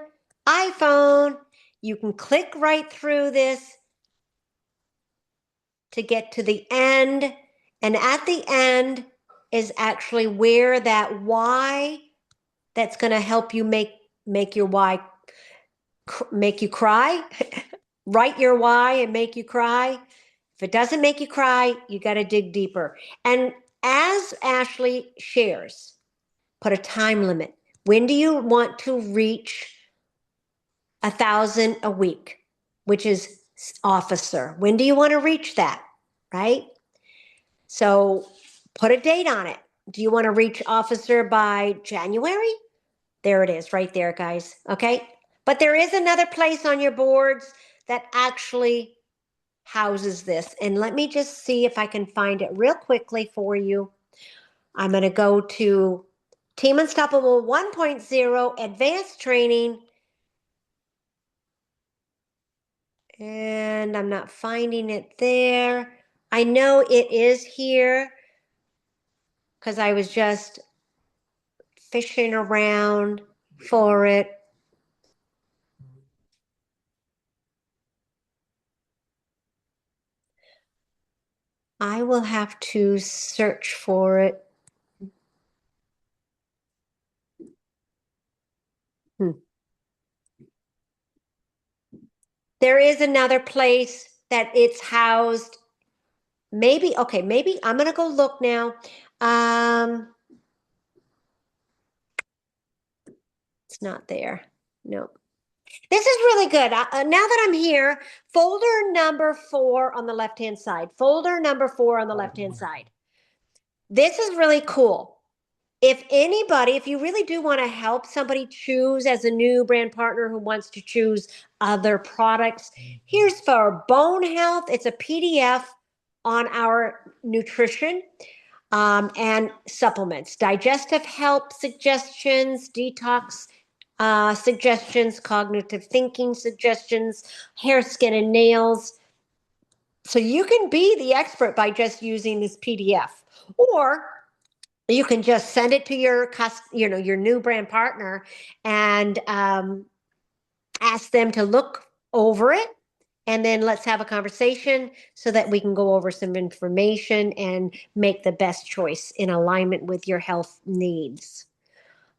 S1: iPhone, you can click right through this to get to the end. And at the end is actually where that Y that's going to help you make your Y make you cry. Write your why and make you cry. If it doesn't make you cry, you got to dig deeper. And as Ashley shares, put a time limit. When do you want to reach 1,000 a week, which is officer? When do you want to reach that? Right? So put a date on it. Do you want to reach officer by January? There it is, right there, guys. Okay. But there is another place on your boards that actually houses this. And let me just see if I can find it real quickly for you. I'm going to go to Team Unstoppable 1.0 Advanced Training. And I'm not finding it there. I know it is here because I was just fishing around for it. I will have to search for it. There is another place that it's housed. Maybe, okay, maybe I'm gonna go look now. It's not there. No. This is really good. Now that I'm here, folder number 4 on the left-hand side. Folder number 4 on the left-hand side. This is really cool. If anybody, if you really do want to help somebody choose as a new brand partner who wants to choose other products, here's for bone health. It's a PDF on our nutrition and supplements, digestive help suggestions, detox suggestions, cognitive thinking suggestions, hair, skin, and nails. So you can be the expert by just using this PDF, or you can just send it to your your new brand partner and ask them to look over it, and then let's have a conversation so that we can go over some information and make the best choice in alignment with your health needs.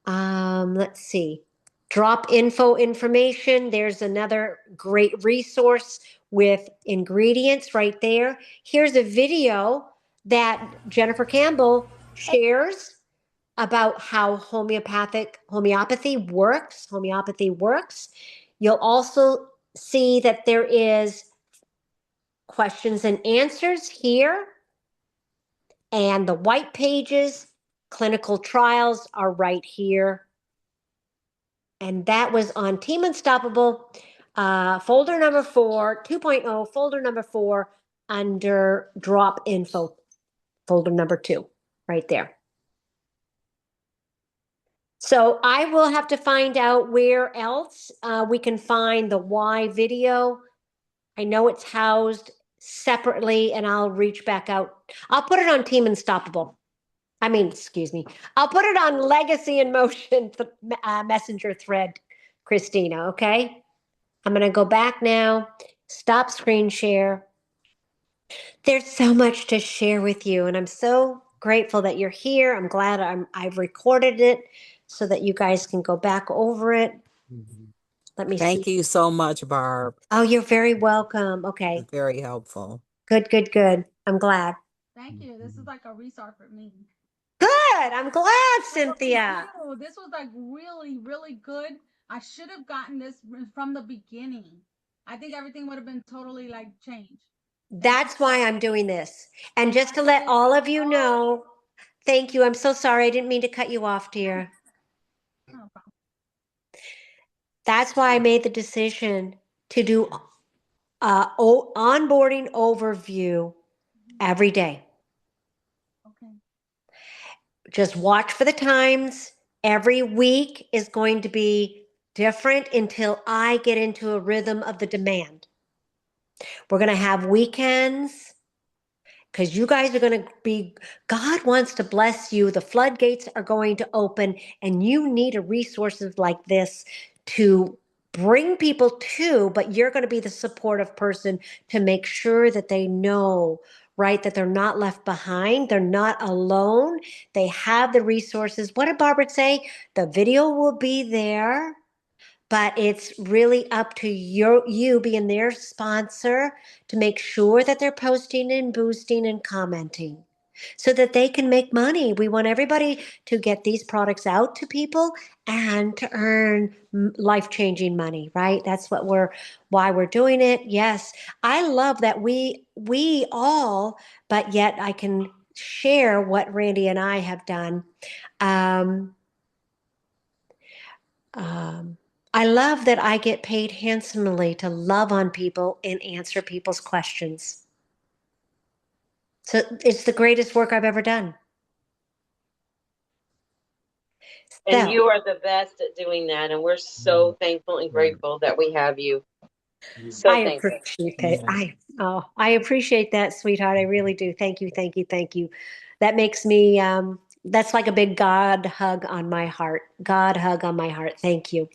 S1: Let's see. Drop info information. There's another great resource with ingredients right there. Here's a video that Jennifer Campbell shares about how homeopathy works. Homeopathy works. You'll also see that there is questions and answers here, and the white pages, clinical trials are right here. And that was on Team Unstoppable, folder number 4, 2.0, folder number 4, under drop info, folder number 2, right there. So I will have to find out where else we can find the why video. I know it's housed separately, and I'll reach back out. I'll put it on Team Unstoppable. Excuse me. I'll put it on Legacy in Motion messenger thread, Christina, okay? I'm going to go back now, stop screen share. There's so much to share with you, and I'm so grateful that you're here. I'm glad I've recorded it so that you guys can go back over it. Let me see.
S2: Thank you so much, Barb.
S1: Oh, you're very welcome. Okay.
S2: Very helpful.
S1: Good, good, good. I'm glad.
S4: Thank you. This is like a resource for me.
S1: Good. I'm glad, Cynthia.
S4: Thank you. This was like really, really good. I should have gotten this from the beginning. I think everything would have been totally like changed.
S1: That's why I'm doing this. And just to let all of you know, thank you. I'm so sorry. I didn't mean to cut you off, dear.
S4: No problem.
S1: That's why I made the decision to do onboarding overview every day.
S4: Okay.
S1: Just watch for the times. Every week is going to be different until I get into a rhythm of the demand. We're going to have weekends because you guys are going to be, God wants to bless you. The floodgates are going to open, and you need a resources like this to bring people to, but you're going to be the supportive person to make sure that they know, right, that they're not left behind. They're not alone. They have the resources. What did Barbara say? The video will be there, but it's really up to you being their sponsor to make sure that they're posting and boosting and commenting so that they can make money. We want everybody to get these products out to people and to earn life-changing money, right? That's why we're doing it. Yes, I love that we all, but yet I can share what Randy and I have done. I love that I get paid handsomely to love on people and answer people's questions. So it's the greatest work I've ever done.
S5: And
S1: So,
S5: you are the best at doing that. And we're so thankful and grateful that we have you. So
S1: I
S5: thankful.
S1: appreciate that. I appreciate that, sweetheart. I really do. Thank you, thank you, thank you. That makes me, that's like a big God hug on my heart. God hug on my heart. Thank you.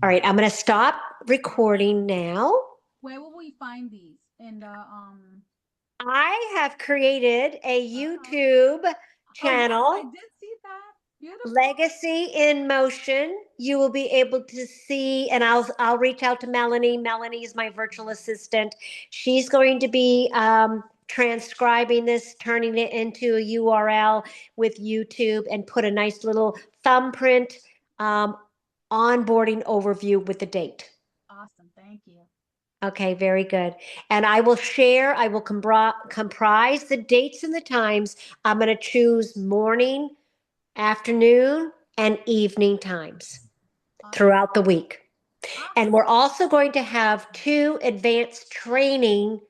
S1: All right, I'm going to stop recording now.
S4: Where will we find these? In the
S1: I have created a YouTube
S4: Oh,
S1: channel.
S4: yes, I did see that. Beautiful.
S1: Legacy in Motion. You will be able to see, and I'll reach out to Melanie. Melanie is my virtual assistant. She's going to be transcribing this, turning it into a URL with YouTube, and put a nice little thumbprint onboarding overview with the date.
S4: Awesome. Thank you.
S1: Okay, very good. And I will comprise the dates and the times. I'm going to choose morning, afternoon, and evening times throughout the week. And we're also going to have 2 advanced training,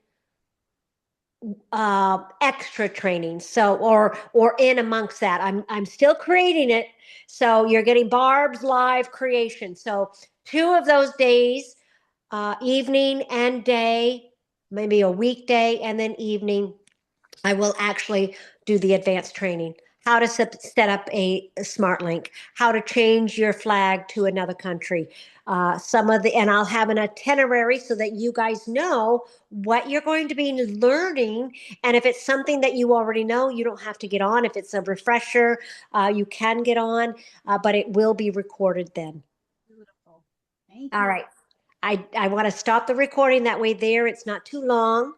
S1: extra training. So, or in amongst that, I'm still creating it. So you're getting Barb's live creation. So 2 of those days, evening and day, maybe a weekday and then evening, I will actually do the advanced training. How to set up a smart link, how to change your flag to another country. And I'll have an itinerary so that you guys know what you're going to be learning. And if it's something that you already know, you don't have to get on. If it's a refresher, you can get on, but it will be recorded then.
S4: Beautiful. Thank
S1: All
S4: you.
S1: right. I want to stop the recording that way there. It's not too long.